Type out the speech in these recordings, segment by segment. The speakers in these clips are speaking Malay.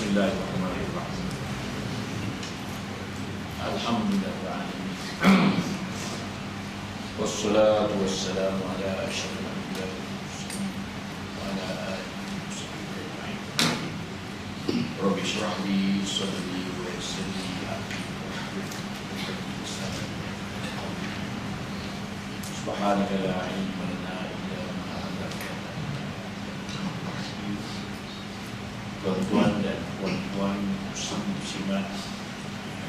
Bismillahirrahmanirrahim. Alhamdulillah. Wassalatu wassalamu ala asyrafil anbiya'i wal mursalin wa ala alihi wa sahbihi ajma'in. Rabbi shrah li sadri wa yassir li amri wahlul 'uqdatam min lisani yafqahu qawli. Subhanaka la ilma lana illa ma 'allamtana. Tuan-tuan dan puan-puan muslimat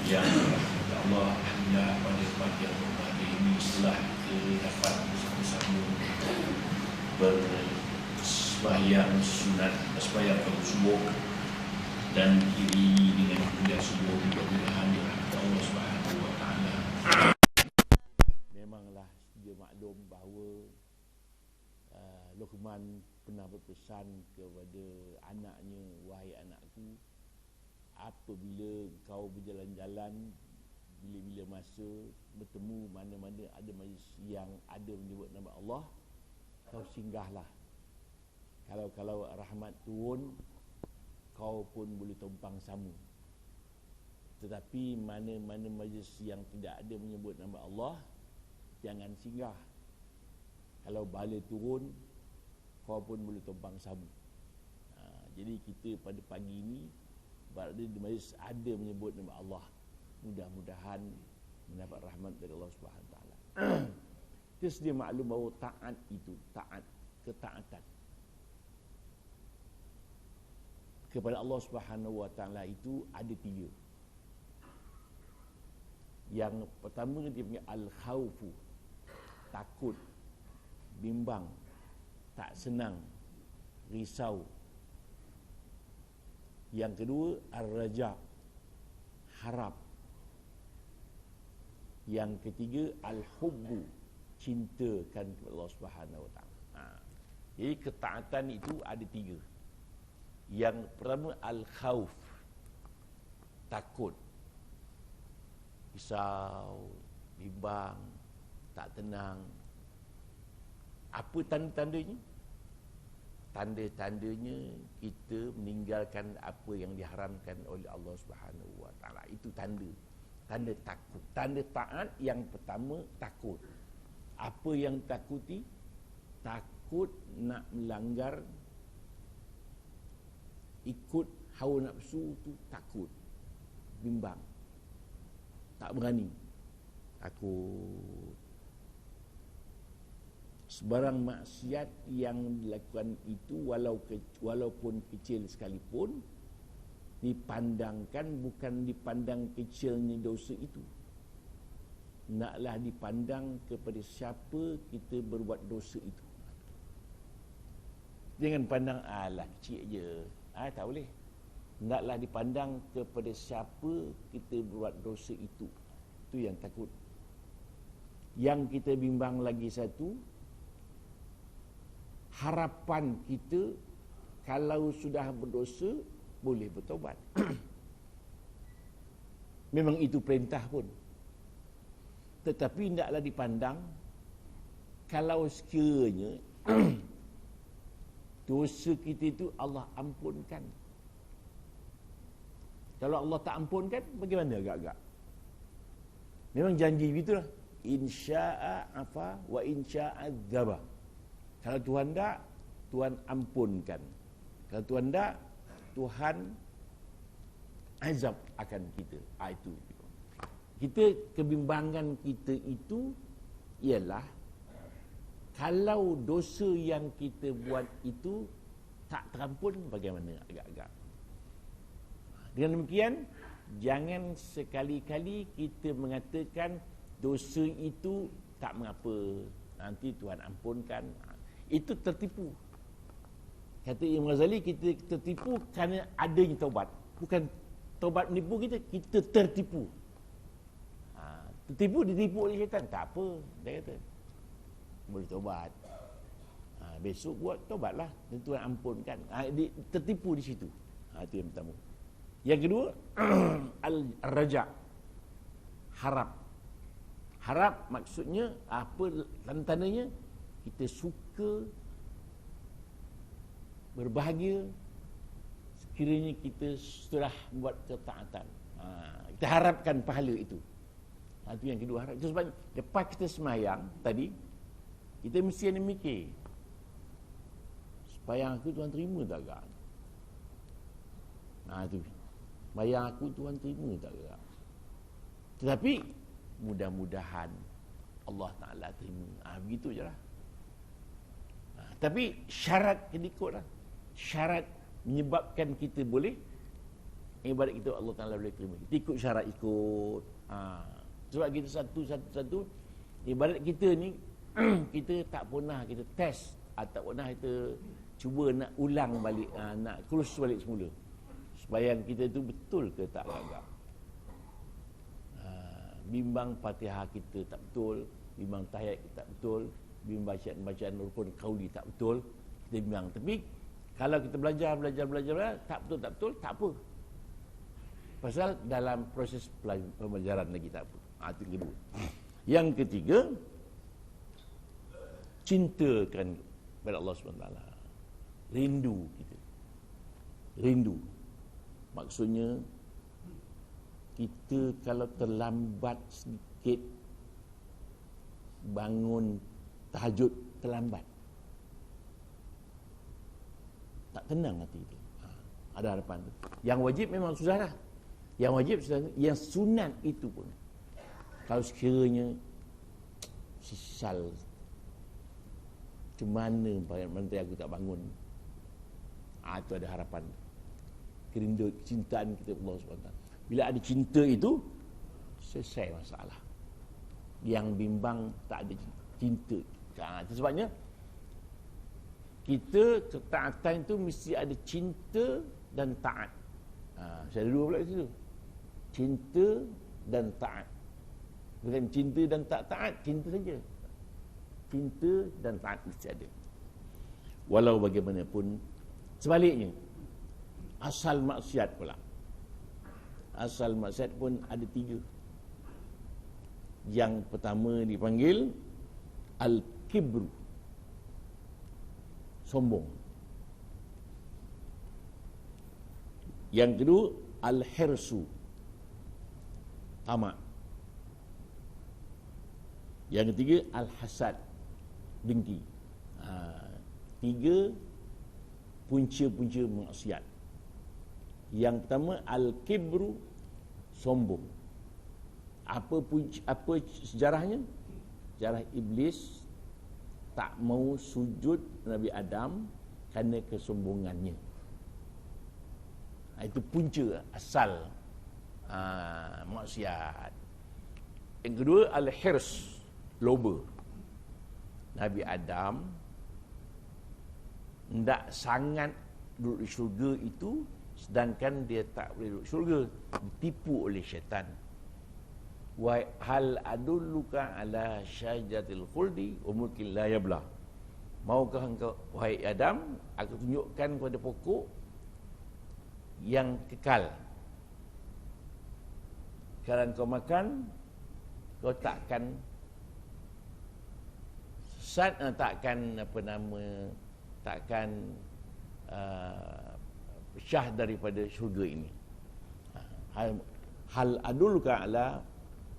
yang dirahmati Allah, alhamdulillah pada pagi yang berbahagia ini setelah kita dapat bersama-sama bersembahyang sunat, bersembahyang pada subuh dan diiringi dengan kuliah subuh mudah-mudahan dirahmati Allah Subhanahu wa taala. Memanglah dia maklum bahawa Luqman pernah berpesan kepada anaknya, wahai anakku, apabila kau berjalan-jalan, bila-bila masa bertemu mana-mana ada majlis yang ada menyebut nama Allah, kau singgahlah. Kalau rahmat turun, kau pun boleh tumpang sama. Tetapi mana-mana majlis yang tidak ada menyebut nama Allah, jangan singgah. Kalau bala turun, kau pun boleh tumpang sama. Jadi kita pada pagi ini berada di majlis ada menyebut nama Allah. Mudah-mudahan mendapat rahmat dari Allah Subhanahu Wa Taala. Kita sedia maklum bahawa taat itu, ketaatan kepada Allah Subhanahu Wa Taala itu ada tiga. Yang pertama dia punya al-khawfu, takut, bimbang, tak senang, risau. Yang kedua ar-raja, harap. Yang ketiga al-hubbu, cintakan kepada Allah Subhanahu Wa Taala. Jadi ketaatan itu ada tiga. Yang pertama al-khawf, takut, risau, bimbang, tak tenang. Apa tanda-tandanya? Tanda-tandanya kita meninggalkan apa yang diharamkan oleh Allah Subhanahu Wa Taala. Itu tanda takut. Tanda taat yang pertama takut. Apa yang takuti? Takut nak melanggar, ikut hawa nafsu tu takut, bimbang, tak berani, takut. Sebarang maksiat yang dilakukan itu walaupun kecil sekalipun, dipandangkan bukan dipandang kecilnya dosa itu, naklah dipandang kepada siapa kita berbuat dosa itu. Jangan pandang alah kecil je, tak boleh. Naklah dipandang kepada siapa kita berbuat dosa itu. Itu yang takut. Yang kita bimbang lagi satu, harapan kita kalau sudah berdosa boleh bertobat. Memang itu perintah pun. Tetapi hendaklah dipandang kalau sekiranya dosa kita itu Allah ampunkan. Kalau Allah tak ampunkan, bagaimana agak-agak? Memang janji begitulah. Insya'a afa wa insya'a dzaba. Kalau Tuhan tak, Tuhan ampunkan. Kalau Tuhan tak, Tuhan azab akan kita. Itu. Kita, kebimbangan kita itu ialah kalau dosa yang kita buat itu tak terampun, bagaimana agak-agak. Dengan demikian, jangan sekali-kali kita mengatakan dosa itu tak mengapa, nanti Tuhan ampunkan. Itu tertipu. Kata Imam Ghazali, kita tertipu kerana adanya taubat. Bukan taubat menipu kita tertipu. Tertipu, ditipu oleh syaitan, tak apa, dia kata boleh taubat. Besok buat taubatlah, dan Tuhan ampunkan. Tertipu di situ. Itu yang pertama. Yang kedua al-raja, harap. Harap maksudnya apa tanda-tandanya? Kita suka berbahagia kiranya kita setelah buat ketaatan, kita harapkan pahala itu. Itu yang kedua harap. Itu sebab lepas kita semayang tadi, kita mesti ada mikir, sembahyang aku Tuhan terima tak agak? Tu sembahyang aku Tuhan terima tak agak? Tetapi mudah-mudahan Allah Ta'ala terima. Begitu je lah. Tapi syarat kena ikut lah. Syarat menyebabkan kita boleh ibadat kita Allah Ta'ala boleh terima. Kita ikut syarat, ikut. Sebab kita satu-satu ibadat kita ni kita tak pernah kita test, tak pernah kita cuba nak ulang balik, nak kurus balik semula. Sembahyang kita tu betul ke tak agak? Bimbang Fatihah kita tak betul, bimbang tahiyat kita tak betul, bimbang bacaan rukun qauli tak betul, kita bimbang. Tapi kalau kita belajar tak betul, tak apa. Pasal dalam proses pembelajaran lagi tak apa. Itu yang kedua. Yang ketiga, cintakan kepada Allah SWT. Rindu kita. Rindu. Maksudnya, kita kalau terlambat sedikit bangun tahajud, terlambat, tak tenang hati itu. Ada harapan tu. Yang wajib memang sudah dah. Yang wajib sudah. Yang sunat itu pun, kalau sekiranya sesal, macam mana menteri aku tak bangun, itu ada harapan. Kerindu, cintaan kita Allah SWT. Bila ada cinta itu, selesai masalah. Yang bimbang tak ada cinta. Itu sebabnya kita ketaatan itu mesti ada cinta dan taat. Saya ada dua pula di situ. Cinta dan taat. Bukan cinta dan tak taat, cinta saja. Cinta dan taat mesti ada. Walau bagaimanapun, sebaliknya, asal maksiat pula. Asal maksiat pun ada tiga. Yang pertama dipanggil al-kibru, sombong. Yang kedua al-hirsu, tamak. Yang ketiga al-hasad, dengki. Tiga punca-punca maksiat. Yang pertama al-kibru, sombong. Apa sejarahnya? Sejarah iblis tak mau sujud Nabi Adam kerana kesombongannya. Itu punca asal maksiat. Yang kedua al-hirs, loba. Nabi Adam tidak sangat duduk di syurga itu, sedangkan dia tak boleh duduk syurga, ditipu oleh syaitan. Wa hal adulluka ala syajaratil khuldi wa mulkin la yabla. Maukah engkau, wahai Adam, aku tunjukkan kepada pokok yang kekal. Kalau kau makan, kau takkan sesat, takkan syah daripada syurga ini. Hal adulka ala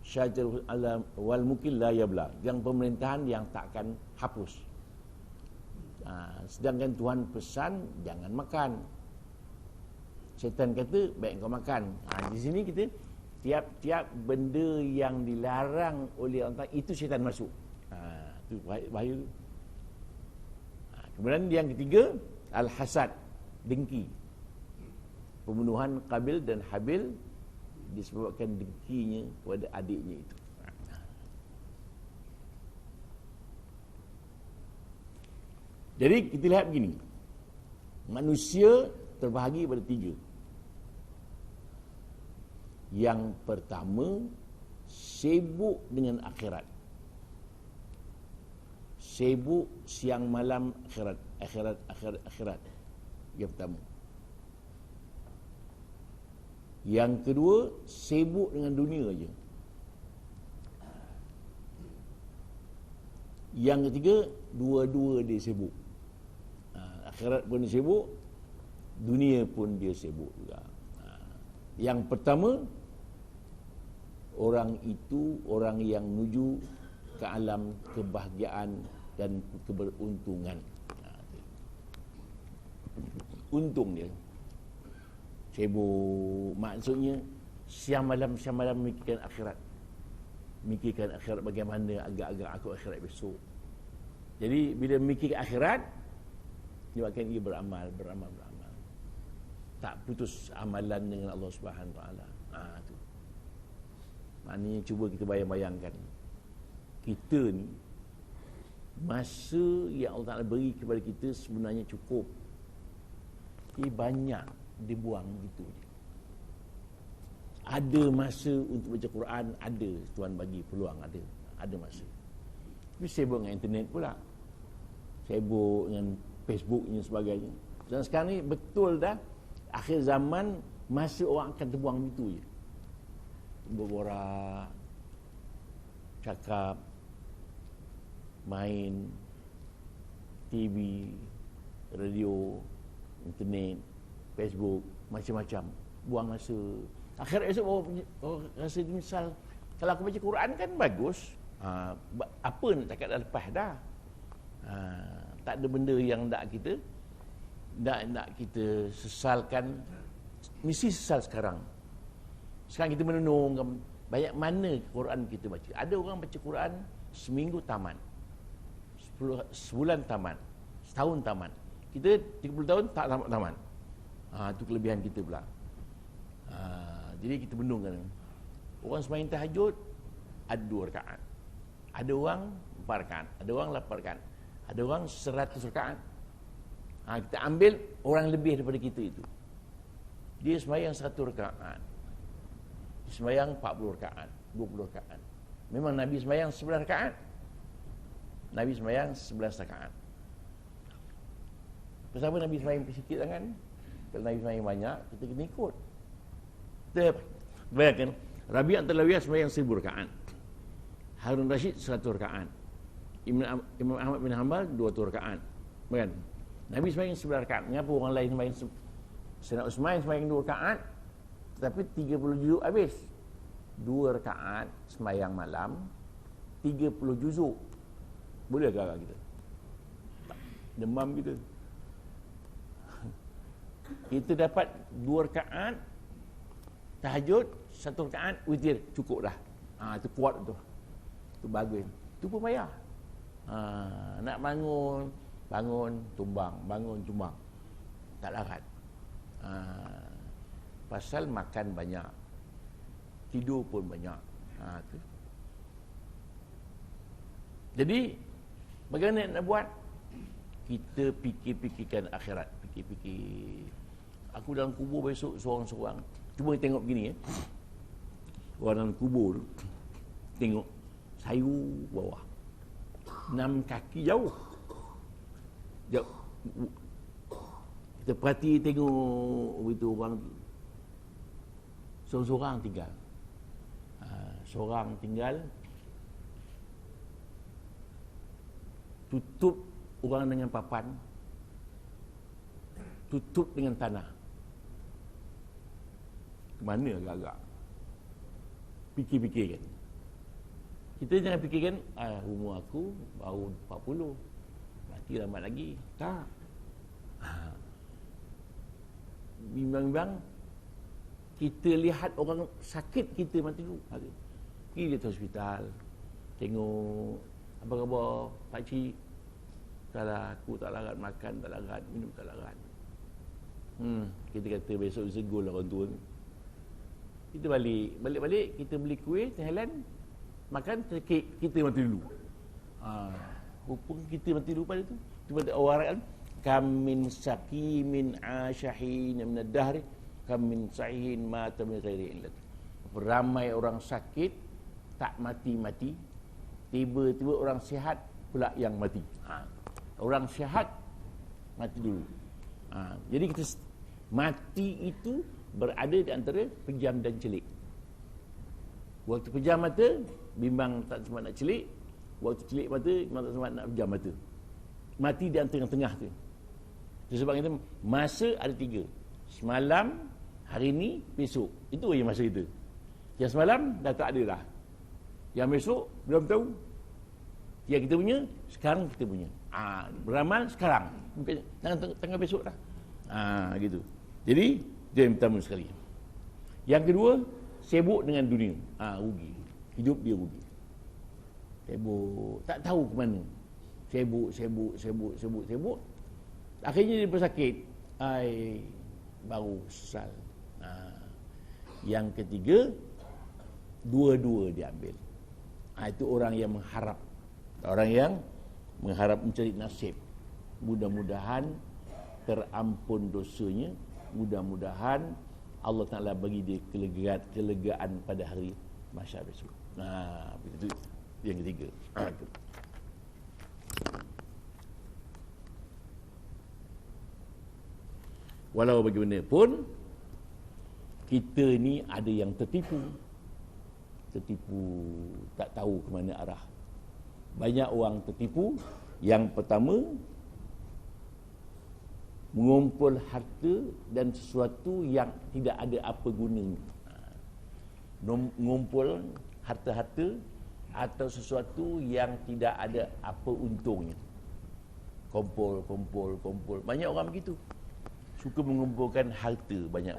syajar ala wal mukil la yabla, yang pemerintahan yang takkan hapus. Sedangkan Tuhan pesan jangan makan. Syaitan kata baik kau makan. Di sini kita tiap-tiap benda yang dilarang oleh Allah itu syaitan masuk. Itu bahaya. Kemudian yang ketiga al-hasad, dengki. Pembunuhan Qabil dan Habil disebabkan dengkinya kepada adiknya itu. Jadi kita lihat begini, manusia terbahagi pada tiga. Yang pertama, sibuk dengan akhirat. Sibuk siang malam akhirat. Yang pertama. Yang kedua, sibuk dengan dunia aja. Yang ketiga, dua-dua dia sibuk. Akhirat pun dia sibuk, dunia pun dia sibuk juga. Yang pertama, orang itu orang yang menuju ke alam kebahagiaan dan keberuntungan. Untung dia sibuk, maksudnya siang malam memikirkan akhirat, bagaimana agak-agak aku akhirat besok. Jadi bila memikir akhirat, dia akan beramal. Tak putus amalan dengan Allah Subhanahu Wa Taala. Tu. Maknanya cuba kita bayangkan. Kita ni masa yang Allah Taala beri kepada kita sebenarnya cukup. Banyak dibuang gitu je. Ada masa untuk baca Quran, ada Tuhan bagi peluang, ada masa. Tapi sibuk dengan internet pula, sibuk dengan Facebook dan sebagainya. Dan sekarang ni betul dah akhir zaman, masa orang akan terbuang gitu je. Berborak, cakap, main TV, radio, internet, Facebook, macam-macam. Buang masa. Akhirat esok orang rasa misal, kalau aku baca Quran kan bagus. Apa nak cakap dah lepas dah. Tak ada benda yang nak kita sesalkan. Mesti sesal sekarang. Sekarang kita menenung banyak mana Quran kita baca. Ada orang baca Quran seminggu tamat, sebulan tamat, setahun tamat. Kita 30 tahun tak tamat. Itu kelebihan kita pula. Jadi kita bendungkan. Orang sembahyang tahajud ada 2 rakaat. Ada orang 4 rakaat, ada orang 8 rakaat, ada orang 100 rakaat. Kita ambil orang lebih daripada kita itu. Dia sembahyang 1 rakaat. Dia sembahyang 40 rakaat, 20 rakaat. Memang Nabi sembahyang 11 rakaat. Nabi sembahyang 11 rakaat. Kenapa Nabi sembahyang sikit sangat? Kalau Nabi sembahyang banyak, kita kena ikut. Kita bayangkan, Rabi' At-Talawiyah sembahyang 1000 rakaat. Harun Rashid 100 rakaat. Imam Ahmad bin Hanbal 200 rakaat. Kan? Nabi sembahyang 11 rakaat. Mengapa orang lain sembahyang Sayyidina Uthman sembahyang 2 rakaat tetapi 30 juzuk habis. 2 rakaat sembahyang malam, 30 juzuk. Boleh ke kita? Demam kita. Kita dapat 2 rakaat tahajud, 1 rakaat witir, cukup dah. Itu kuat tu. Itu bagus. Itu pun payah. Nak bangun tumbang, bangun tumbang. Tak larat. Pasal makan banyak, tidur pun banyak. Tu. Jadi bagaimana nak buat? Kita fikirkan akhirat, fikir. Aku dalam kubur besok seorang-seorang. Cuba tengok begini ya. Orang dalam kubur tu tengok sayu bawah, 6 kaki jauh. Kita perhati tengok itu orang seorang-seorang tinggal. Seorang tinggal, tutup orang dengan papan, tutup dengan tanah. Ke mana agak-agak? Fikir-fikirkan. Kita jangan fikirkan, umur aku baru 40, mati lambat lagi. Tak. Bimbang-bimbang kita lihat orang sakit, kita mati dulu. Pergi ke hospital, tengok apa khabar pakcik. Taklah, aku tak larat makan, tak larat minum, tak larat. Kita kata besok segul lah orang tua ni. Kita balik kita beli kuih Thailand, makan kek, kita mati dulu. Rupanya kita mati dulu pada tu. Cuma orang kan, kam min saqimin asyahin min ad-dahri kam min sahihin mata min ghairi illat. Ramai orang sakit tak mati-mati, tiba-tiba orang sihat pula yang mati. Orang sihat mati dulu. Jadi kita mati itu berada di antara pejam dan celik. Waktu pejam mata bimbang tak sempat nak celik, waktu celik mata memang tak sempat nak pejam mata. Mati di antara tengah tu. Sebab kita masa ada 3. Semalam, hari ni, besok. Itu je masa kita. Yang semalam dah tak ada dah. Yang besok belum tahu. Yang kita punya, sekarang kita punya. Beramal sekarang. Tengah besok dah. Gitu. Jadi, itu yang pertama sekali. Yang kedua, sibuk dengan dunia. Rugi. Hidup dia rugi. Sibuk. Tak tahu ke mana. Sibuk. Akhirnya dia bersakit. Baru sesal. Yang ketiga, dua-dua dia ambil. Itu orang yang mengharap. Orang yang mengharap mencari nasib. Mudah-mudahan terampun dosanya. Mudah-mudahan Allah Ta'ala bagi dia kelegaan pada hari mahsyar besok. Itu yang ketiga. Walau bagaimanapun, kita ni ada yang tertipu, tak tahu ke mana arah. Banyak orang tertipu. Yang pertama, mengumpul harta dan sesuatu yang tidak ada apa gunanya. Mengumpul harta-harta atau sesuatu yang tidak ada apa untungnya. Kumpul. Banyak orang begitu. Suka mengumpulkan harta banyak.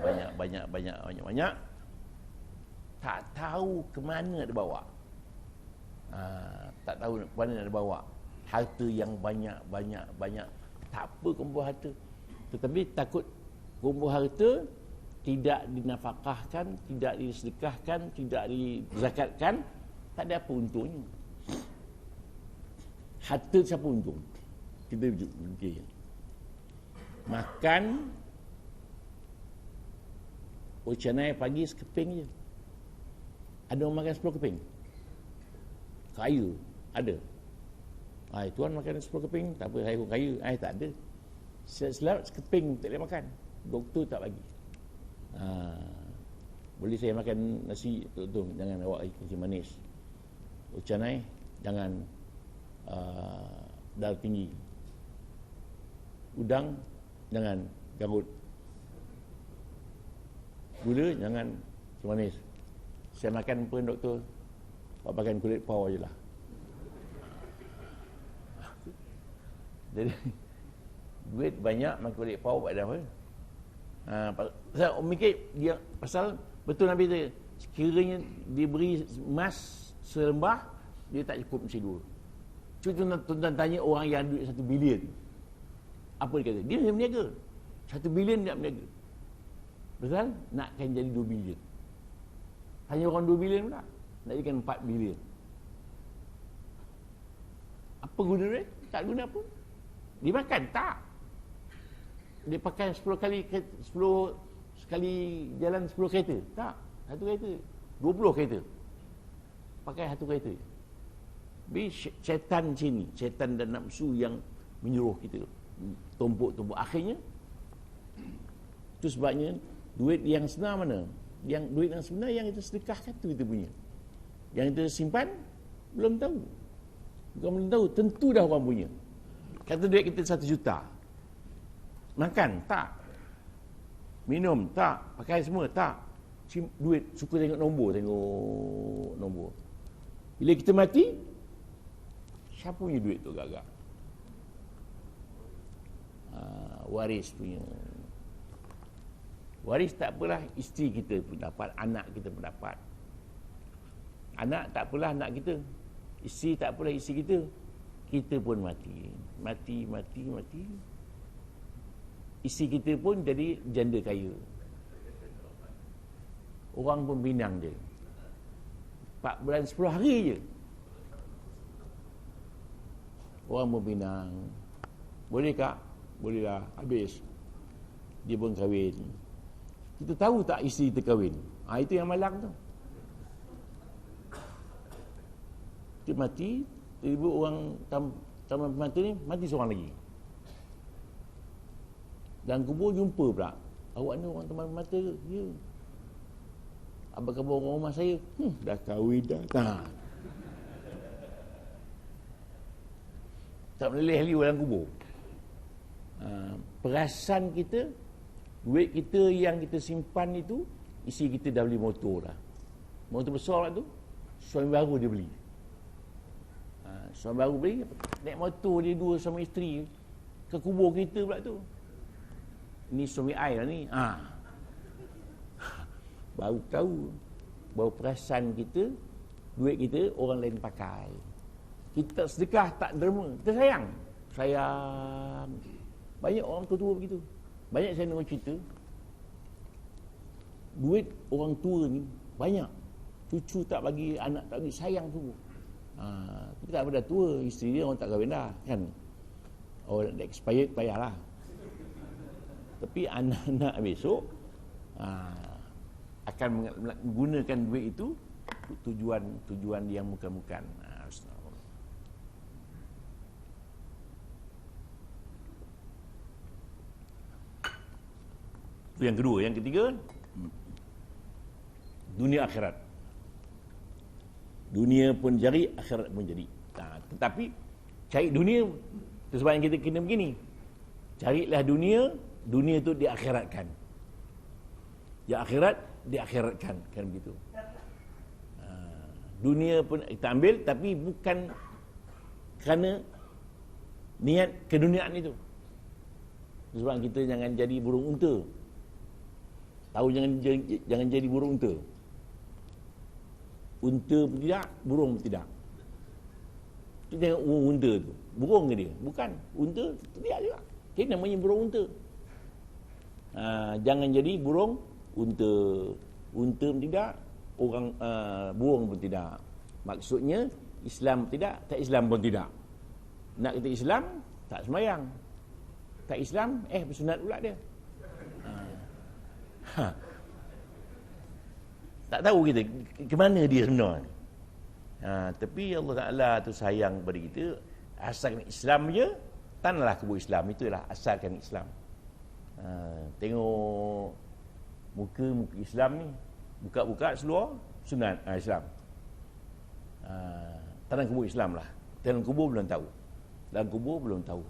Tak tahu ke mana dia bawa. Tak tahu ke mana dia bawa. Harta yang banyak. Tak apa kumpul harta. Tetapi takut kumpul harta tidak dinafkahkan, tidak disedekahkan, tidak dizakatkan, tak ada apa untungnya. Harta siapa untung? Kita fikir. Makan Canai pagi sekeping je. Ada orang makan 10 keping? Kaya? Ada. Tuan makan 10 keping, tak apa, saya pun kaya. Tak ada. Selamat sekeping tak boleh makan. Doktor tak bagi. Boleh saya makan nasi, doktor jangan awak nasi manis. Canai jangan darah tinggi. Udang jangan garut. Gula jangan manis. Saya makan pun doktor, awak makan kulit pau je lah. Jadi duit banyak makan kulit pau buat apa? Pasal orang mikir dia, pasal betul Nabi tu, sekiranya diberi emas selembah, dia tak cukup mesti 2. Cuba tuan-tuan tanya orang yang duit 1 bilion, apa dia kata? Dia berniaga 1 bilion dia berniaga. Betul? Nakkan jadi 2 bilion. Hanya orang 2 bilion pula, nak jadikan 4 bilion. Apa guna duit? Tak guna apa. Dia makan? Tak. Dia pakai 10 sekali jalan 10 kereta? Tak. 1 kereta. 20 kereta. Pakai 1 kereta. Tapi syaitan sini, syaitan dan nafsu yang menyuruh kita tumpuk-tumpuk. Akhirnya, itu sebabnya duit yang sebenar mana? Yang duit yang sebenar yang kita sedekahkan tu kita punya. Yang kita simpan, belum tahu. Bukan belum tahu, tentu dah orang punya. Kata duit kita 1 juta. Makan? Tak. Minum? Tak. Pakai semua? Tak. Duit, suka tengok nombor. Bila kita mati, siapa punya duit tu agak-agak? Waris punya. Waris tak apalah, isteri kita pun dapat, anak kita pun dapat. Anak tak apalah, anak kita. Isteri tak apalah, isteri kita. Kita pun mati. Isteri kita pun jadi janda kaya. Orang pun pinang je. 4 bulan 10 hari je. Orang pun pinang. Boleh tak? Boleh lah. Habis. Dia pun kahwin. Kita tahu tak isteri kita kahwin? Itu yang malang tu. Dia mati. Tiba-tiba orang taman pemata ni mati seorang lagi. Dan kubur jumpa pula. Awak ni orang taman pemata ke? Ya. Apa khabar orang rumah saya? Dah kahwin dah. Tak meleleh lagi dalam kubur. Perasan kita, duit kita yang kita simpan itu, isi kita dah beli motor dah. Motor besar tu, suami baru dia beli. Suami baru beli, naik motor dia dua suami isteri ke kubur kita pula tu. Ni suami I lah ni. Baru tahu bahawa perasan kita, duit kita orang lain pakai. Kita sedekah tak derma, kita sayang. Sayang. Banyak orang tua-tua begitu. Banyak saya dengar cerita, duit orang tua ni banyak. Cucu tak bagi, anak tak bagi, sayang tu. Kita tak pada tua, isteri dia orang tak kahwin dah, kan? Orang nak expired, payahlah. Tapi anak-anak besok akan menggunakan duit itu tujuan yang bukan-bukan. Itu yang kedua. Yang ketiga, dunia akhirat. Dunia pun jadi, akhirat pun jadi. Tetapi cari dunia, sebab yang kita kena begini, carilah dunia, dunia itu diakhiratkan. Ya akhirat diakhiratkan, kan begitu. Dunia pun kita ambil, tapi bukan kerana niat keduniaan itu. Sebab kita jangan jadi burung unta. Tahu jangan jadi burung unta. Unta pun tidak, burung pun tidak. Kita tengok unta tu, burung ke dia? Bukan, unta tidak juga. Dia namanya burung unta. Jangan jadi burung unta. Unta pun tidak, orang burung pun tidak. Maksudnya Islam tidak, tak Islam pun tidak. Nak kata Islam, tak sembahyang. Tak Islam, bersunat pula dia. Tak tahu kita ke mana dia sebenarnya. Tapi Allah Ta'ala tu sayang kepada kita. Asalkan Islam je, tanahlah kubur Islam. Itulah asalkan Islam. Tengok muka Islam ni, buka-buka seluar sunat Islam. Tanah kubur Islam lah. Dalam kubur belum tahu. Dalam kubur belum tahu.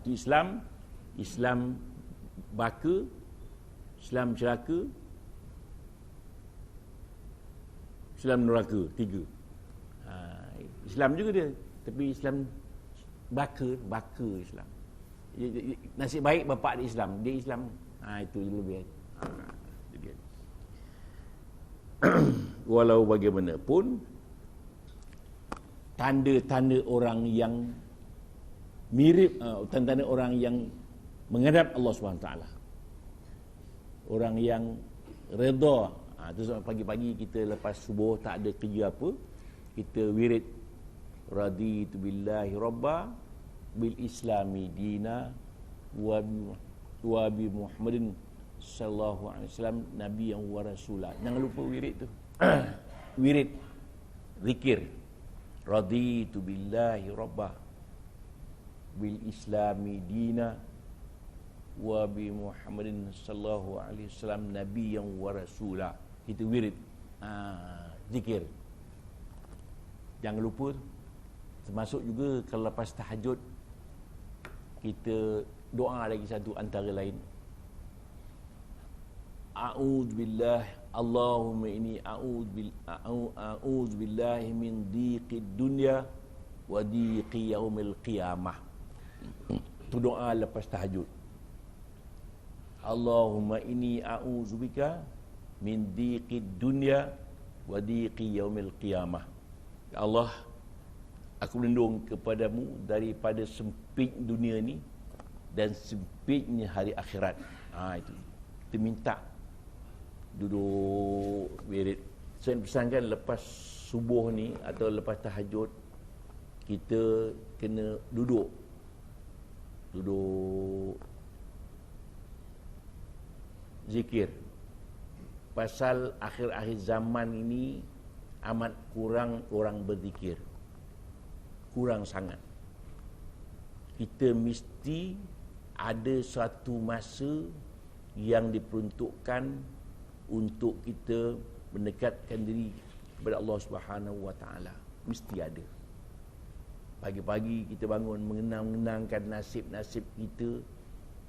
Itu Islam baka, Islam celaka, Islam neraka, 3. Islam juga dia, tapi Islam baka Islam. Nasib baik bapak dia Islam, dia Islam. Itu lebih. Walau bagaimanapun, tanda-tanda orang yang mirip, tanda-tanda orang yang menghadap Allah SWT, orang yang redha. Tu sebab pagi-pagi kita lepas subuh tak ada kerja apa, kita wirid raditu billahi rabba bil islami dina wa bi Muhammadin sallallahu alaihi wasallam nabiyyan wa rasulah. Jangan lupa wirid tu. Wirid zikir raditu billahi rabba bil islami dina wa bi Muhammadin sallallahu alaihi wasallam nabiyyan wa rasulah. Kita wirid zikir. Jangan lupa. Termasuk juga kalau lepas tahajud kita doa lagi satu antara lain. A'udzubillah, Allahumma inni a'udzubillahi min dhiqid dunya wa dhiqi yaumil qiyamah. Itu doa lepas tahajud. Allahumma inni a'udzubika min dhiqid dunya wa dhiqi yaumil qiyamah. Ya Allah, aku berlindung kepadamu daripada sempit dunia ni dan sempitnya hari akhirat. Itu kita minta duduk wirid. Saya pesankan lepas subuh ni atau lepas tahajud, kita kena duduk zikir. Pasal akhir-akhir zaman ini amat kurang orang berzikir. Kurang sangat. Kita mesti ada suatu masa yang diperuntukkan untuk kita mendekatkan diri kepada Allah Subhanahu Wa Taala. Mesti ada. Pagi-pagi kita bangun mengenang-menangkan nasib-nasib kita,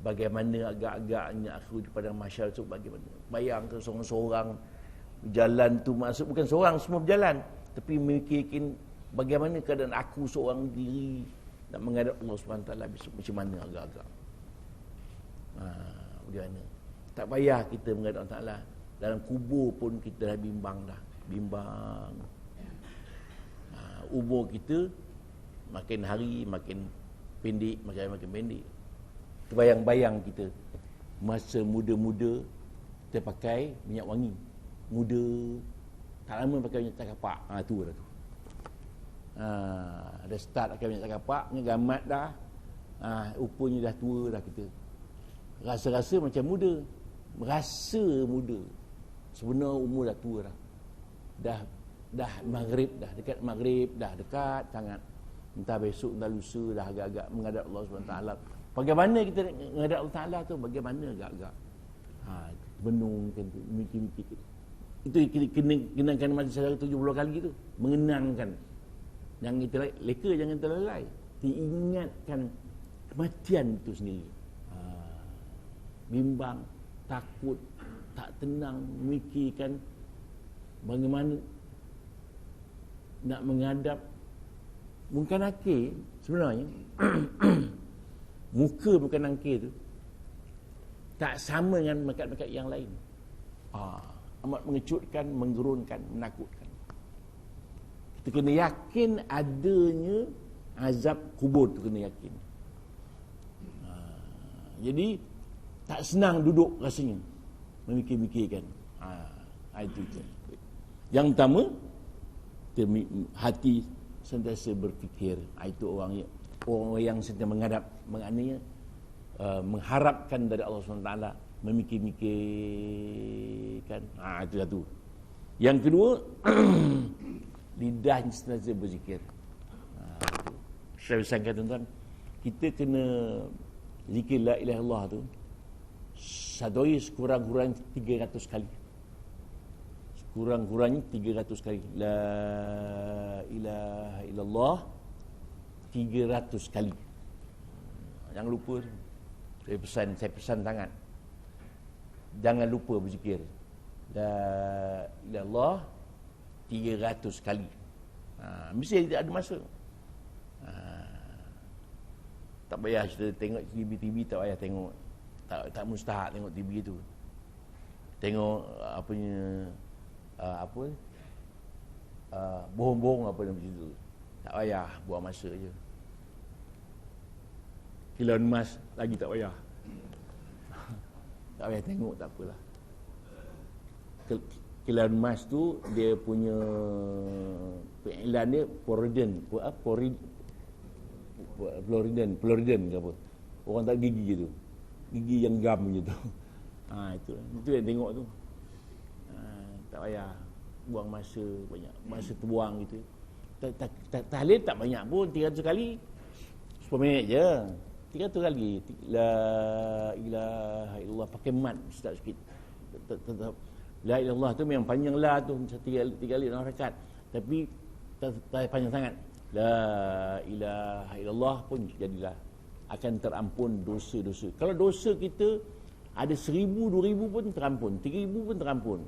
bagaimana agak-agaknya aku di padang mahsyar tu, bagaimana. Bayang ke seorang-seorang berjalan tu, maksud bukan seorang semua berjalan, tapi memikirkan bagaimana keadaan aku seorang diri nak menghadap Allah SWT besok macam mana agak-agak. Bagaimana. Tak payah kita menghadap Allah Ta'ala. Dalam kubur pun kita dah bimbang dah. Bimbang. Umur kita makin hari makin pendek, makin pendek. Terbayang-bayang kita masa muda-muda kita pakai minyak wangi. Muda, tak lama pakai minyak cakapak. Tu dah tu. Dah start pakai minyak cakapak, gamat dah. Rupanya dah tua dah kita. Rasa-rasa macam muda. Merasa muda. Sebenarnya umur dah tua dah. Dah maghrib dah, dekat maghrib dah, dekat sangat. Entah besok, entah lusa dah agak-agak menghadap Allah SWT. Bagaimana kita menghadap Allah Ta'ala tu, bagaimana agak-agak. Benungkan tu, mikir-mikir. Itu kenangkan masa saudara 70 kali tu. Mengenangkan. Jangan kita leka, jangan terlalai. Diingatkan kematian itu sendiri. Bimbang, takut, tak tenang, memikirkan bagaimana nak menghadap muka nakir. Sebenarnya muka bukan nakir tu tak sama dengan makat-makat yang lain. Amat mengejutkan, menggerunkan, menakutkan. Kita kena yakin adanya azab kubur tu, kena yakin. Jadi tak senang duduk rasanya memikir-mikirkan. Itu. Yang pertama, hati sentiasa berfikir. Itu orang yang sedang menghadap, maknanya mengharapkan dari Allah SWT, memikir-mikirkan. Itu satu. Yang kedua, lidah sentiasa berzikir. Saya pesankan tuan-tuan, kita kena zikir la ilaha illallah tu sadoi sekurang-kurang 300 kali. Kurang-kurangnya 300 kali. La ilaha illallah 300 kali. Jangan lupa. Saya pesan sangat. Jangan lupa berzikir. La ilaha illallah 300 kali. Mesti ada masa. Tak payah kita tengok TV, tak payah tengok. Tak mustahak tengok TV tu. Tengok bohong-bohong apa macam tu. Tak payah, buang masa je. Elon Musk lagi tak payah. Tak payah tengok, tak apalah. Elon Musk tu dia punya iklan dia Floridan ke apa. Orang tak gigi tu. Gigi yang gam je tu. Itu yang tengok tu. Tak payah buang masa banyak. Masa terbuang gitu. Tahlil tak banyak pun, 300 kali 10 minit je. 300 kali la ilaha illallah, pakai mat start sikit. La ilaha illallah tu memang panjang la tu, 3 kali dalam rakaat. Tapi tak panjang sangat. La ilaha illallah pun jadilah akan terampun dosa-dosa. Kalau dosa kita ada 1,000, 2,000 pun terampun, 3,000 pun terampun.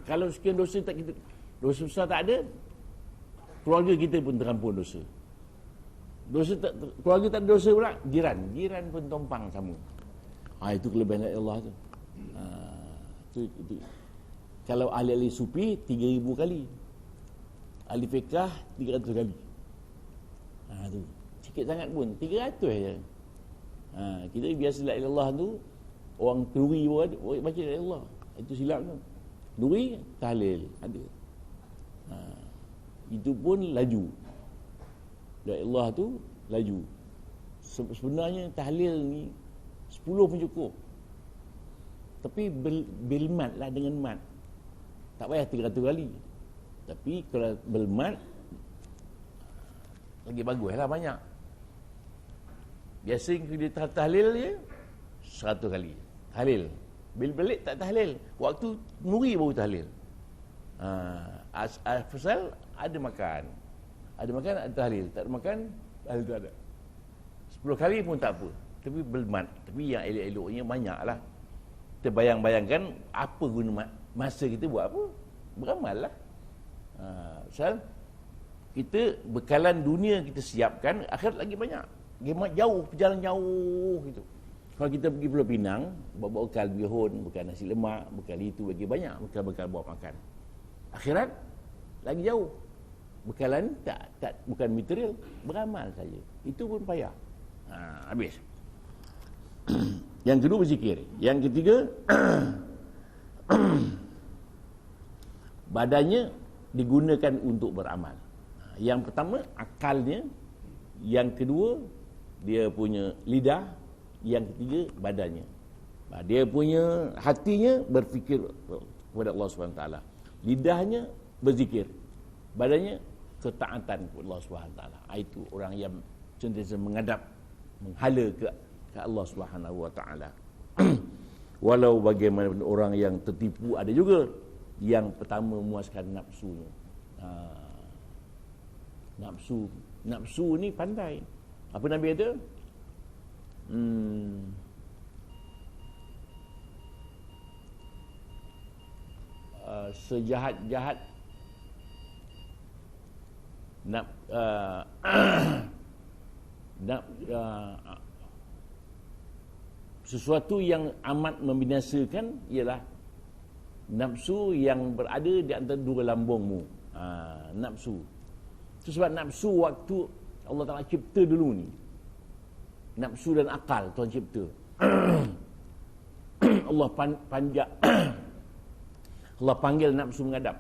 Kalau sekian dosa dosa besar tak ada, keluarga kita pun terampun dosa. Keluarga tak ada dosa pula, jiran pun tumpang sama. Itu kelebihan Allah tu. Itu. Kalau ahli-ahli sufi 3,000 kali. Ahli fiqah 300 kali. Tu. Sikit sangat pun, 300 je. Kita biasa la ilallah tu, orang keluri pun baca la ilallah. Itu silap tu. Duri, tahlil ada. Itu pun laju. La ilallah tu laju. Sebenarnya tahlil ni 10 pun cukup. Tapi bilmat lah, dengan mat. Tak payah 300 kali. Tapi kalau belmat lagi bagus lah, banyak. Biasa kita tahlil je 100 kali. Tahlil. Bil balik tak tahlil. Waktu nuri baru tahlil. Pasal ada makan. Ada makan, ada tahlil. Tak ada makan, tahlil tak ada. 10 kali pun tak apa. Tapi belmat. Tapi yang elok-eloknya banyak lah. Kita bayang-bayangkan apa guna masa kita buat apa? Beramal lah. Pasal kita bekalan dunia kita siapkan, akhirat lagi banyak. Jauh, perjalanan jauh gitu. Kalau kita pergi Pulau Pinang, bawa bekal bihun, bekal nasi lemak, bekal itu bagi banyak, bekal-bekal bawa makan. Akhirat lagi jauh. Bekalan tak bukan material, beramal saja. Itu pun payah. Habis. Yang kedua berzikir. Yang ketiga badannya digunakan untuk beramal. Yang pertama akalnya, yang kedua dia punya lidah, yang ketiga badannya. Dia punya hatinya berfikir kepada Allah SWT. Lidahnya berzikir. Badannya ketaatan kepada Allah SWT. Itu orang yang sentiasa menghadap, menghala ke Allah SWT. Walau bagaimana orang yang tertipu, ada juga yang pertama memuaskan nafsunya. Nafsu ni pandai. Apa Nabi ada? Sejahat-jahat sesuatu yang amat membinasakan ialah nafsu yang berada di antara dua lambungmu. Nafsu. Itu sebab nafsu waktu Allah Ta'ala cipta dulu ni, nafsu dan akal Tuhan cipta. Allah panjak Allah panggil nafsu menghadap.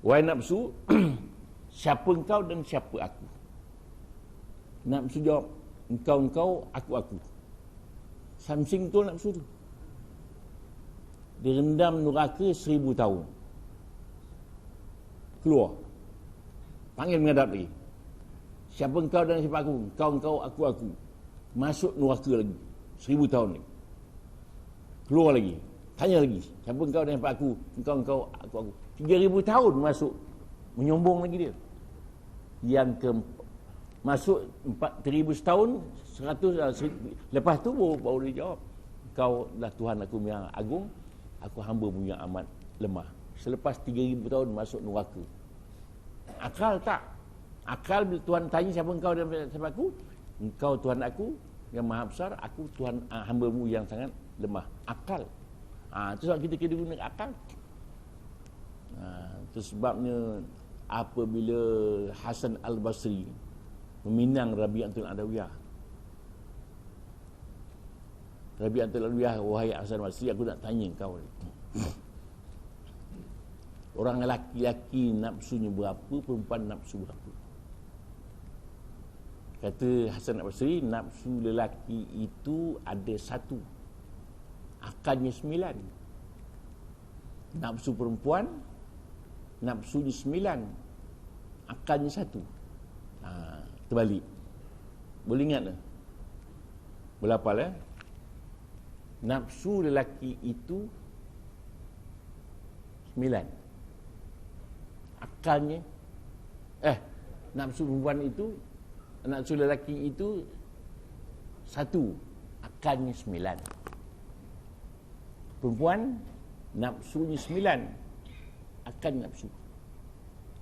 Wahai nafsu, siapa engkau dan siapa aku? Nafsu jawab, engkau, aku. Samsing tu nafsu tu. Direndam neraka 1000 tahun. Keluar. Panggil menghadap lagi. Siapa engkau dan siapa aku? Engkau, aku. Masuk neraka lagi. 1000 tahun lagi. Keluar lagi. Tanya lagi. Siapa engkau dan siapa aku? Engkau, aku. 3000 tahun masuk. Menyombong lagi dia. Yang ke masuk 4000 tahun, 100, lepas tu baru dia jawab. Engkau adalah Tuhan aku yang agung, aku hamba punya amat lemah. Selepas 3000 tahun masuk neraka. Akal tak? Akal bila Tuhan tanya siapa engkau dan siapa aku? Engkau Tuhan aku yang maha besar, aku Tuhan hamba-Mu yang sangat lemah. Akal. Itu sebab kita kena guna akal. Itu sebabnya apabila Hasan Al-Basri meminang Rabi'atul Adawiyah, wahai Hasan Al-Basri, aku nak tanya kau ni. Orang lelaki nafsunya berapa, perempuan nafsu berapa? Kata Hasan Al-Basri, nafsu lelaki itu ada 1, akalnya 9. Nafsu perempuan, nafsunya 9, akalnya 1. Terbalik. Boleh ingat tak? Boleh hafal ya? Nafsu lelaki itu 9. Akalnya nafsu perempuan itu, nafsu lelaki itu 1, akalnya 9. Perempuan nafsunya 9, akan nafsu.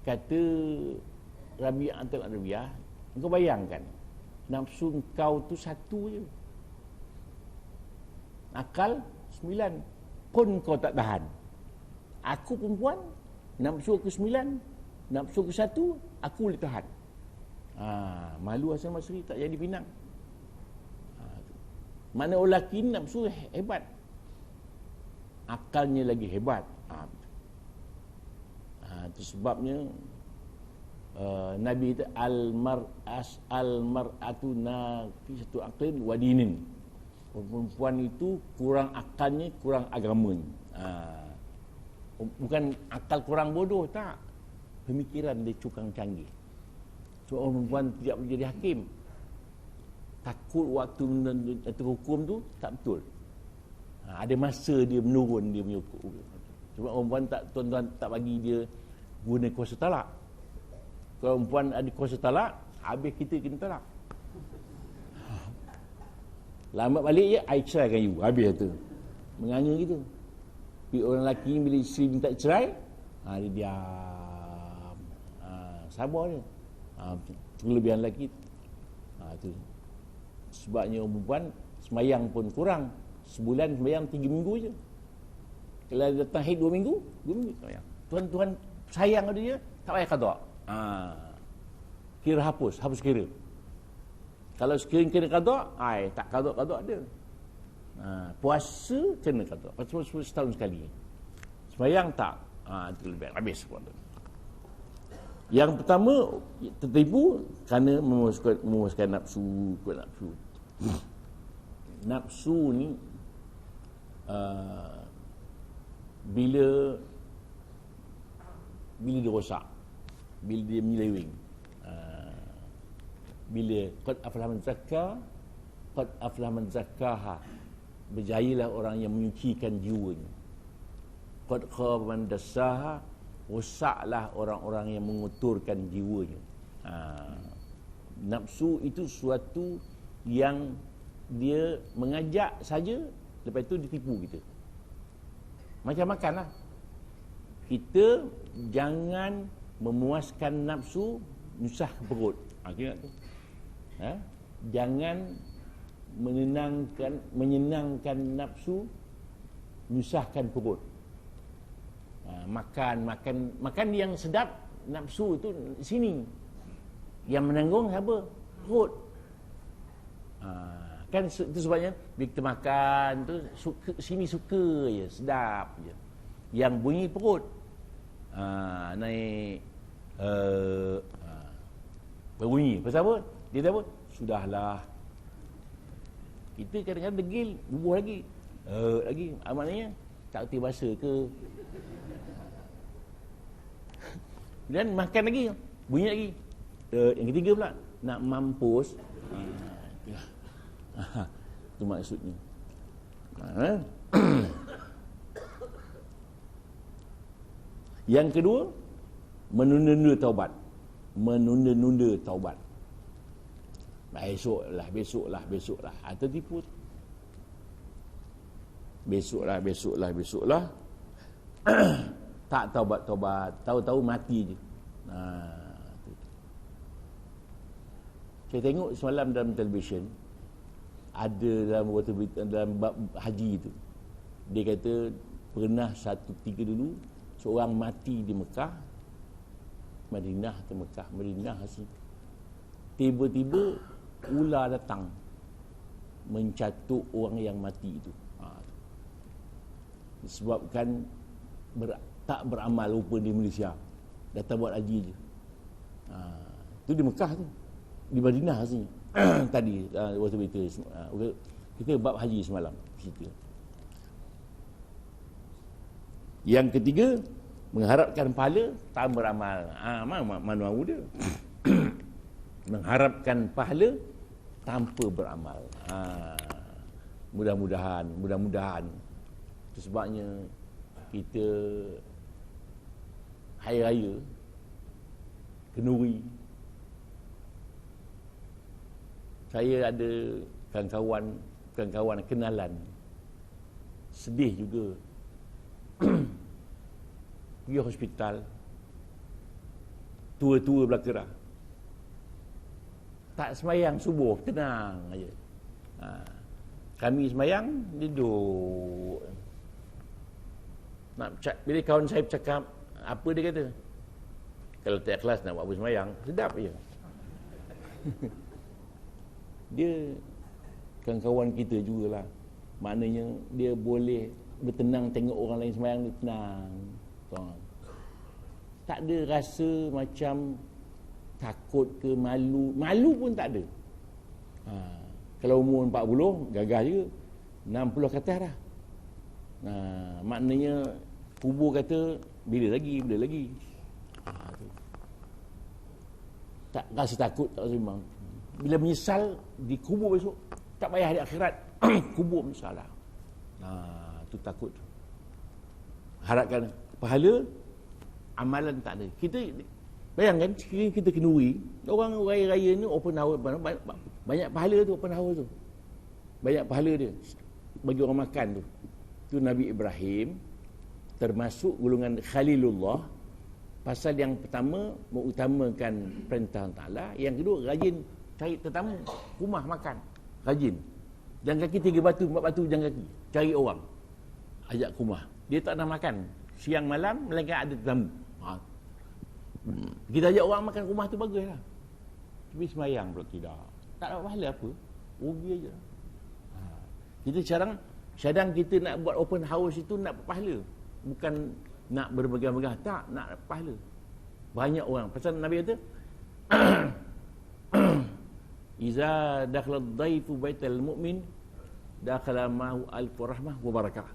Kata Rabi'atul Adawiyah, engkau bayangkan nafsu engkau tu 1 je, akal 9 pun kau tak tahan. Aku perempuan, nafsu aku 9, nafsu aku 1, aku boleh tahan. Malu Hasan Basri tak jadi pinang. Mana orang lelaki nafsu hebat, akalnya lagi hebat. Itu sebabnya Nabi itu al-mar'atu naqisatu aqlin wa dinin. Perempuan itu kurang akalnya, kurang agamanya. Bukan akal kurang bodoh, tak. Pemikiran dia cukang canggih. So, orang perempuan tidak boleh jadi hakim. Takut waktu terhukum tu tak betul. Ada masa dia menurun dia punya hukum. Sebab orang perempuan tak, tuan-tuan tak bagi dia guna kuasa talak. Kalau perempuan ada kuasa talak, habis kita kena talak. Lambat balik je, I ceraikan you. Habis tu. Menganga gitu. Tapi orang lelaki bila isteri minta cerai, dia diam. Sabar je. Kelebihan lelaki. Tu. Sebabnya orang perempuan semayang pun kurang. Sebulan semayang 3 minggu je. Kalau datang haid 2 minggu, 2 minggu semayang. Tuhan sayang pada dia, tak payah qada. Kira hapus kira. Kalau sekiranya kena qada, tak qada dia. Puasa kena qada. Puasa setahun sekali. Semayang tak. Itu lebih habis puasa. Yang pertama tertipu kerana memuaskan nafsu. Nafsu ni bila dia rosak, bila dia menyeleweng, bila qad aflaha man zakka, qad aflaha man zakkaha, berjayalah orang yang menyucikan jiwanya. Qad khaba man dassaha, rosaklah orang-orang yang mengotorkan jiwanya. Nafsu itu suatu yang dia mengajak saja, lepas itu ditipu kita. Macam makan lah. Kita jangan memuaskan nafsu, nyusahkan perut. Ingat tu. Jangan menyenangkan nafsu, nyusahkan perut. Makan yang sedap, nafsu tu sini. Yang menanggung siapa? Perut. Kan itu sebabnya bila kita makan tu sini suka je, sedap je. Yang bunyi perut naik berbunyi. Pasal apa? Dia tahu apa? Sudahlah. Kita kadang-kadang degil, bubuh lagi. Lagi. Maknanya tak kerti bahasa ke? Dan makan lagi, bunyi lagi. Yang ketiga pula, nak mampus. Itu maksudnya. Yang kedua, menunda-nunda taubat. Menunda-nunda taubat. Besoklah. Tertipu. Besoklah. Tak taubat. Tahu-tahu mati je. Saya tengok semalam dalam televisyen, ada dalam bab haji tu, dia kata pernah satu tiga dulu seorang mati di Mekah, Madinah ke Mekah, Madinah sini. Tiba-tiba ular datang mencatuk orang yang mati itu. Disebabkan tak beramal rupa di Malaysia, datang buat haji je. Itu di Mekah tu, di Madinah sini. Tadi waktu kita bab haji semalam cerita. Yang ketiga, mengharapkan pahala tak beramal. Mana mahu dia. Mengharapkan pahala tanpa beramal. Mudah-mudahan. Itu sebabnya kita hari raya Kenduri, saya ada kawan-kawan kenalan sedih juga pergi hospital, tua-tua belakang, tak semayang subuh, tenang aja. Kami semayang, duduk. Bila kawan saya bercakap, apa dia kata? Kalau tak ikhlas nak buat apa semayang, sedap je. Dia kawan-kawan kita jugalah. Maknanya dia boleh bertenang tengok orang lain semayang, dia tenang. Tak ada rasa macam takut ke malu. Malu pun tak ada. Kalau umur 40, gagah juga. 60 ke atas dah. Maknanya kubur kata bila lagi. Tak rasa takut, tak rasa memang. Bila menyesal di kubur besok, tak payah di akhirat. Kubur menyesal lah. Tu takut. Harapkan pahala, amalan tak ada. Kita Bayangkan kita kenduri, orang raya-raya ni open house, banyak pahala tu open house tu. Banyak pahala dia bagi orang makan tu. Tu Nabi Ibrahim termasuk golongan Khalilullah. Pasal yang pertama mengutamakan perintah Ta'ala, yang kedua rajin cari tetamu, rumah makan, rajin. Jangan kaki 3 batu, 4 batu jangan kaki. Cari orang, ajak ke rumah. Dia tak nak makan siang malam melainkan ada tetamu. Kita ajak orang makan rumah tu bagus lah. Tapi semayang pula tidak. Tak dapat pahala apa, rugi aja. Kita cadang kita nak buat open house itu nak pahala, bukan nak bermegah-megah, tak, nak pahala. Banyak orang. Pasal Nabi kata iza dakhala ad-dhaifu baital mu'min dakhala ma'hu alfu rahmah wa barakah.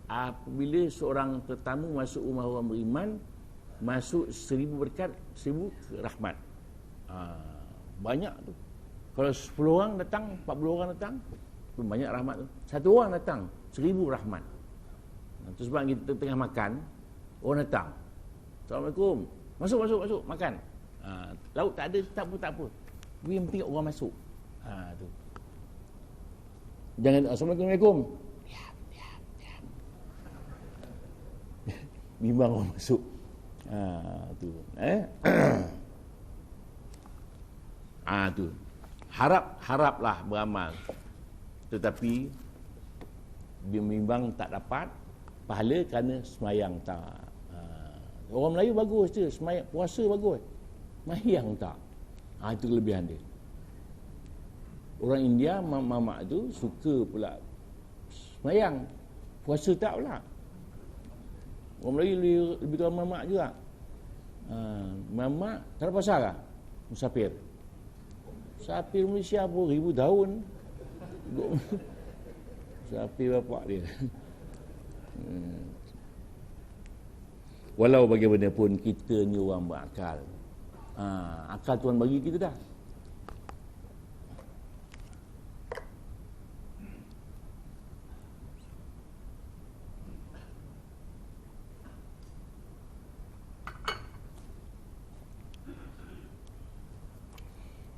Apabila seorang tetamu masuk rumah orang beriman, masuk 1000 berkat, 1000 rahmat. Banyak tu. Kalau 10 orang datang, 40 orang datang, tu banyak rahmat tu. 1 orang datang, 1000 rahmat. Itu sebab kita tengah makan, orang datang, Assalamualaikum, masuk makan. Lauk tak ada, tak apa. Yang penting orang masuk. Tu. Jangan Assalamualaikum. Diam. Bimbang orang masuk. Tu. Tu. Haraplah beramal. Tetapi bimbang tak dapat pahala kerana semayang tak. Orang Melayu bagus je, semayang, puasa bagus, semayang tak. Itu kelebihan dia. Orang India, mamak tu suka pula semayang, puasa tak pula. Orang Melayu lebih tahu mamak juga. Mamak tak ada pasal lah, musafir Malaysia pun 1000 tahun musafir bapak dia. Walau bagaimanapun kita ni orang berakal, akal Tuhan bagi kita dah.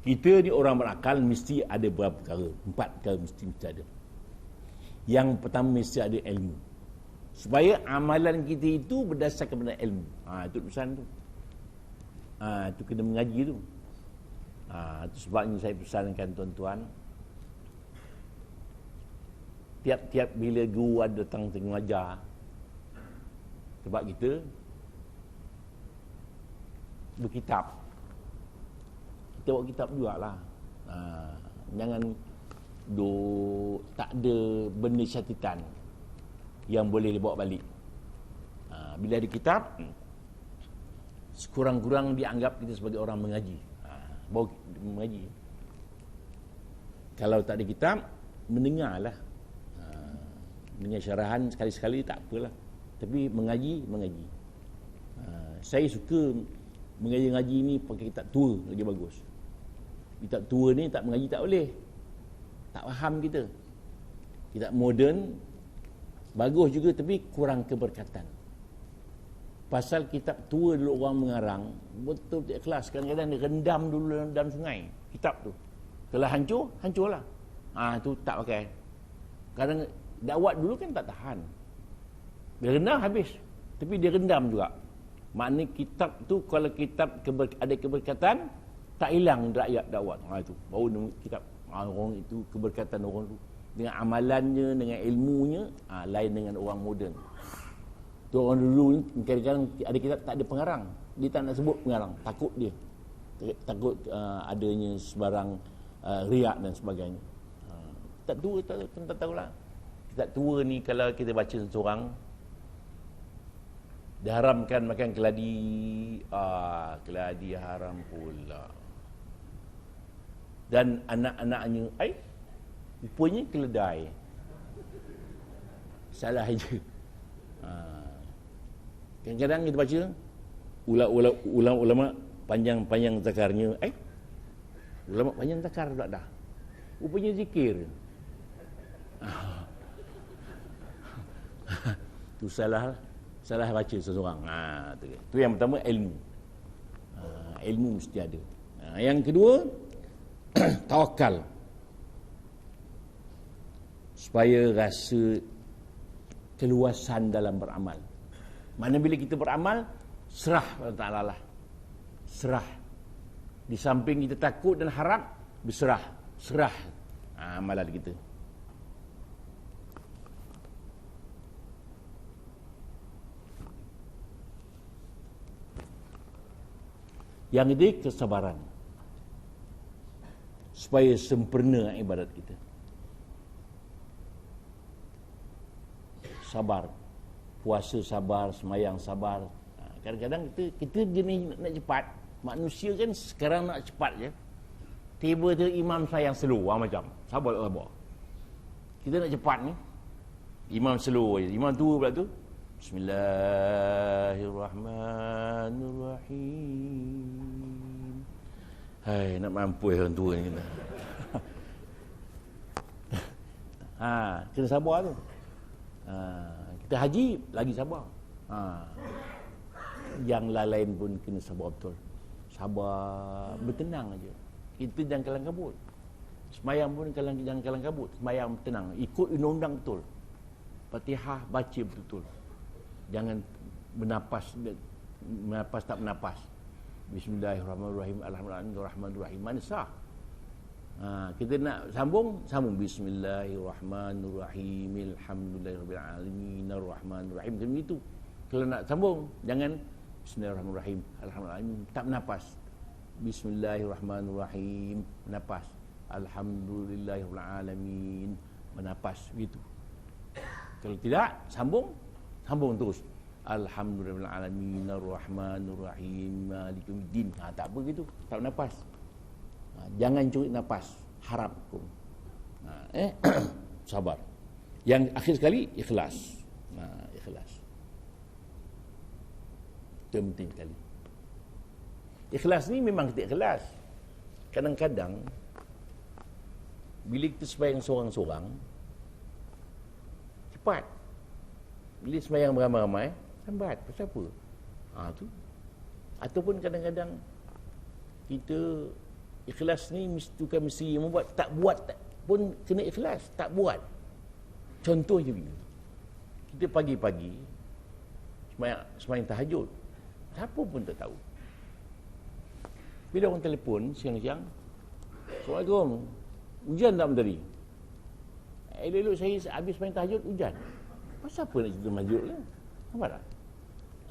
Kita ni orang berakal mesti ada beberapa perkara, 4 perkara mesti ada. Yang pertama mesti ada ilmu, supaya amalan kita itu berdasarkan pada ilmu. Itu pesan tu. Itu kena mengaji tu. Itu sebabnya saya pesankan tuan-tuan, tiap-tiap bila guru ada datang mengajar tempat kita, berkitab. Kita bawa kitab jugalah. Jangan tak ada benda catatan yang boleh dibawa balik. Bila ada kitab, sekurang-kurang dianggap kita sebagai orang mengaji. Bawa mengaji. Kalau tak ada kitab, mendengarlah. Mendengar syarahan sekali-sekali tak apalah. Tapi mengaji. Saya suka mengaji ni pakai kitab tua lagi bagus. Kitab tua ni tak mengaji tak boleh, tak faham kita. Kitab moden bagus juga tapi kurang keberkatan. Pasal kitab tua dulu orang mengarang betul ikhlas, kadang-kadang dia rendam dulu dalam sungai kitab tu. Kalau hancurlah. Tu tak pakai. Kadang dakwat dulu kan tak tahan, dia rendam habis, tapi dia rendam juga. Maknanya kitab tu kalau kitab ada keberkatan, tak hilang rakyat dakwat. Itu baru kitab. Orang itu keberkatan orang tu dengan amalannya, dengan ilmunya, lain dengan orang moden. Tu orang dulu ni kadang-kadang ada kitab tak ada pengarang, dia tak nak sebut pengarang, takut dia, takut adanya sebarang riak dan sebagainya. Kitab tua tak tahulah. Kitab tua ni kalau kita baca seorang, diharamkan makan keladi. Keladi haram pula. Dan anak-anaknya rupanya keledai. Salah aja. Kadang-kadang kita baca ulama panjang zakarnya. Ulama panjang zakar pula dah. Rupanya zikir. Tu salah baca seseorang. Tu yang pertama, ilmu. ilmu mesti ada. Yang kedua, tawakal. Supaya rasa keluasan dalam beramal. Mana bila kita beramal, serah kepada Ta'ala lah. Serah. Di samping kita takut dan harap, berserah. Serah amalan kita. Yang ini kesabaran. Supaya sempurna ibadat kita. Sabar. Puasa sabar, semayang sabar. Kadang-kadang kita jenis nak cepat. Manusia kan sekarang nak cepat je. Tiba-tiba imam sayang slow macam. Sabar. Kita nak cepat ni. Imam slow je. Imam tua pula tu. Bismillahirrahmanirrahim. Hai, nak mampu orang tua ni kita. Kena sabar tu. Kita haji lagi sabar. Yang lain pun kena sabar betul. Sabar, bertenang aja. Kita jangan kalang kabut. Semayang pun jangan kalang kabut. Semayang tenang, ikut undang-undang betul. Fatihah baca betul-betul. Jangan bernapas tak bernapas. Bismillahirrahmanirrahim. Alhamdulillahirrahmanirrahim. Mana sah? Kita nak sambung Bismillahirrahmanirrahim. Alhamdulillahirrahmanirrahim. Ar-Rahmanirrahim. Macam itu. Kalau nak sambung, jangan Bismillahirrahmanirrahim. Alhamdulillahirrahmanirrahim. Tak bernapas. Bismillahirrahmanirrahim. Bernapas. Alhamdulillahirrahmanirrahim. Bernapas. Begitu. Kalau tidak, sambung terus. Alhamdulillahirrahmanirrahim. Ar-Rahmanirrahim. Malikumiddin. Tak apa gitu. Tak bernapas. Jangan curi nafas. Harap pun. Sabar. Yang akhir sekali, ikhlas. Ikhlas. Itu yang penting sekali. Ikhlas ni memang kita ikhlas. Kadang-kadang bila kita sembahyang seorang-seorang, cepat. Bila sembahyang beramai-ramai, lambat. Pasal apa? Tu. Ataupun kadang-kadang kita ikhlas ni bukan mesti membuat, tak buat pun kena ikhlas, tak buat. Contoh je begini. Kita pagi-pagi sembahyang tahajud. Siapa pun tak tahu. Bila orang telefon siang-siang, Assalamualaikum, hujan tak tadi? Elok-elok saya habis sembahyang tahajud, hujan. Pasal apa nak cerita tahajud lah? Nampak tak?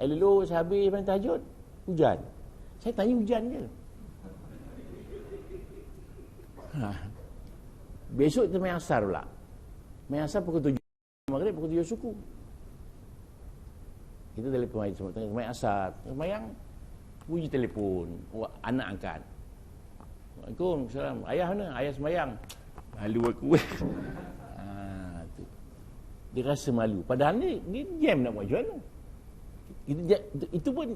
Elok-elok saya habis sembahyang tahajud, hujan. Saya tanya hujan je. Besok kita main asar pula. Main asar pukul 7 maghrib, pukul 7 suku. Kita telefon semua tengah main asar. Semayang bunyi telefon, anak angkat. Waalaikumsalam. Ayah mana? Ayah semayang. Malu aku. Tu. Dia rasa malu. Padahal dia jam nak buat macam mana. Itu pun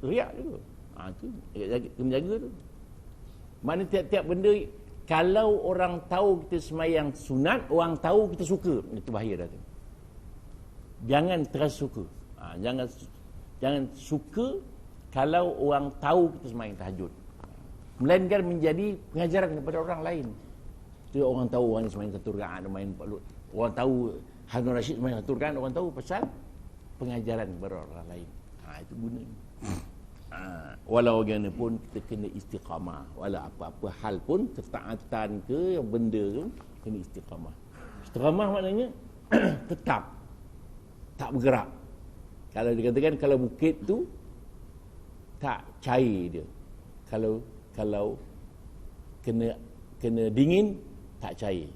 riak juga. Tu kena jaga tu. Mana tiap-tiap benda. Kalau orang tahu kita semayang sunat, orang tahu kita suka, itu bahaya dah tu. Jangan terasa suka. Jangan suka kalau orang tahu kita semayang tahajud. Melainkan menjadi pengajaran kepada orang lain. Jadi orang tahu orang ni semayang satu rakaat, orang tahu Harun Rashid semayang satu rakaat, orang tahu pasal pengajaran kepada orang lain. Itu guna. Walau bagaimanapun kita kena istiqamah. Walau apa-apa hal pun, ketaatan ke benda tu, kena istiqamah. Istiqamah maknanya tetap, tak bergerak. Kalau dikatakan kalau bukit tu tak cair dia. Kalau kena dingin tak cair.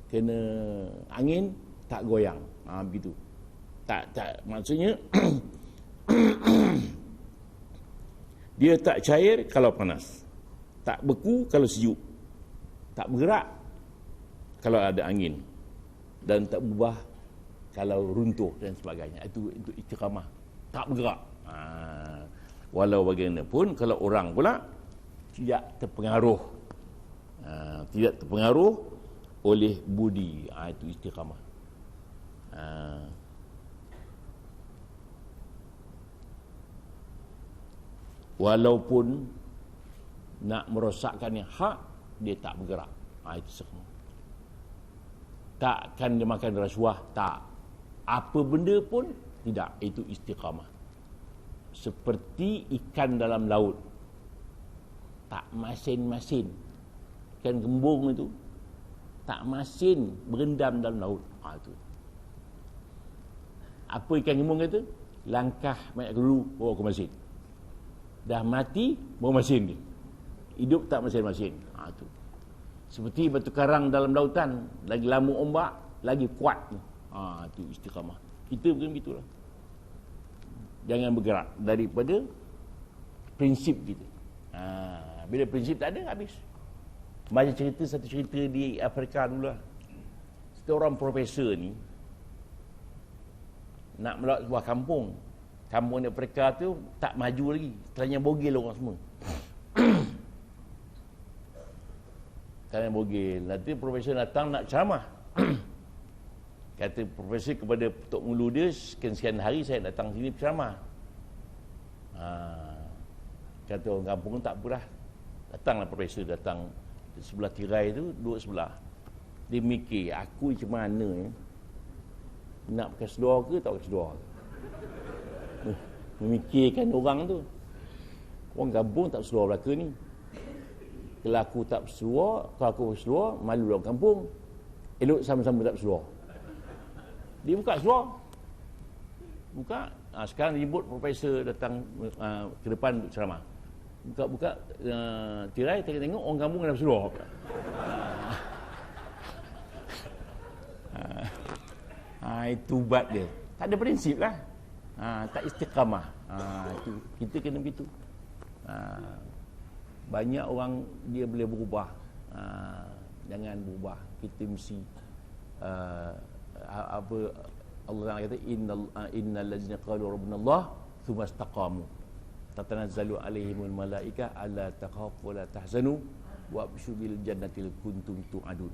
Kena angin tak goyang. Begitu. Tak maksudnya dia tak cair kalau panas, tak beku kalau sejuk, tak bergerak kalau ada angin, dan tak berubah kalau runtuh dan sebagainya. Itu istiqamah, tak bergerak. Walau bagaimanapun kalau orang pula tidak terpengaruh oleh budi, itu istiqamah. Walaupun nak merosakkan yang hak, dia tak bergerak. Itu semua. Takkan dia makan rasuah, tak. Apa benda pun tidak. Itu istiqamah. Seperti ikan dalam laut, tak masin-masin. Ikan gembung itu tak masin, berendam dalam laut. Itu. Apa ikan gembung kata? Langkah banyak dulu bawa ke masin. Dah mati bawa masin dia. Hidup tak masin-masin. Itu. Seperti batu karang dalam lautan, lagi lama ombak, lagi kuat. Itu istiqamah. Kita bukan begitulah. Jangan bergerak daripada prinsip kita. Bila prinsip tak ada, habis. Baca satu cerita di Afrika dulu lah. Seorang profesor ni nak melawat sebuah kampung. Kampung di Afrika tu tak maju lagi. Terlalu bogil orang semua. Terlalu bogil. Nanti profesor datang nak ceramah. Kata profesor kepada Tok Mulu dia, sekian-sekian hari saya datang sini berceramah. Kata orang kampung tak apalah. Datanglah profesor, datang sebelah tirai tu, duduk sebelah. Dia mikir, aku macam mana nak pakai seluar ke tak pakai seluar ke? Memikirkan orang tu. Orang kampung tak seluar belaka ni. Kalau aku tak berseluar, kalau aku berseluar, malu orang kampung. Elok sama-sama tak berseluar. Dia buka seluar. Buka. Sekarang ribut profesor datang ke depan ceramah. Buka-buka tirai, tengok orang kampung dah berseluar. Itu ubat dia. Tak ada prinsip lah. Tak istiqamah. Itu. Kita kena begitu. Banyak orang dia boleh berubah. Jangan berubah. Kita mesti apa Allah kata, innal ladzina qalu rabbuna Allah tsumma istaqamu tatanazzalu alaihimul malaika alla takhafu wa la tahzanu wa abshiru bil jannati kuntum tu'adun.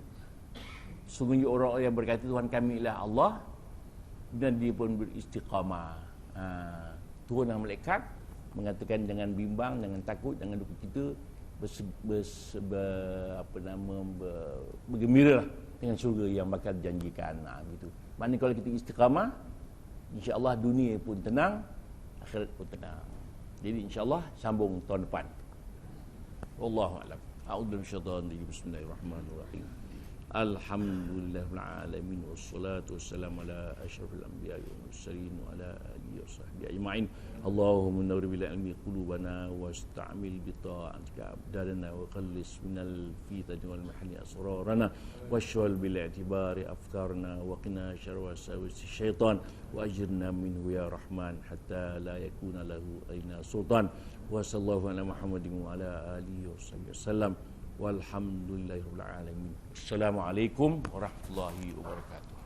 Sungguhnya orang yang berkata Tuhan kami ialah Allah, dan dia pun beristiqamah. Turunlah malaikat mengatakan jangan bimbang, jangan takut, jangan duka cita, bergembiralah dengan syurga yang bakal dijanjikan. Gitu. Maknanya kalau kita istiqamah, insya-Allah dunia pun tenang, akhirat pun tenang. Jadi insya-Allah sambung tahun depan. Wallahu a'lam. A'udzu bisyaitanir rajim. Bismillahirrahmanirrahim. Alhamdulillahil alamin wassalatu wassalamu ala asyrafil anbiya'i wal mursalin wa ala alihi washabbihi ajma'in. Allahumma nawwir bil ilmi qulubana wasta'mil bi ta'atika abdalana wa qallis minal fitani wal mahani asrarana washwal bil i'tibari afkarna wa qina syarra wasawisi syaitan wa ajirna minhu ya rahman hatta la yakuna lahu aina sultan. Wa sallallahu ala Muhammadin wa ala alihi wasallam. Walhamdulillahirabbil alamin. Assalamualaikum warahmatullahi wabarakatuh.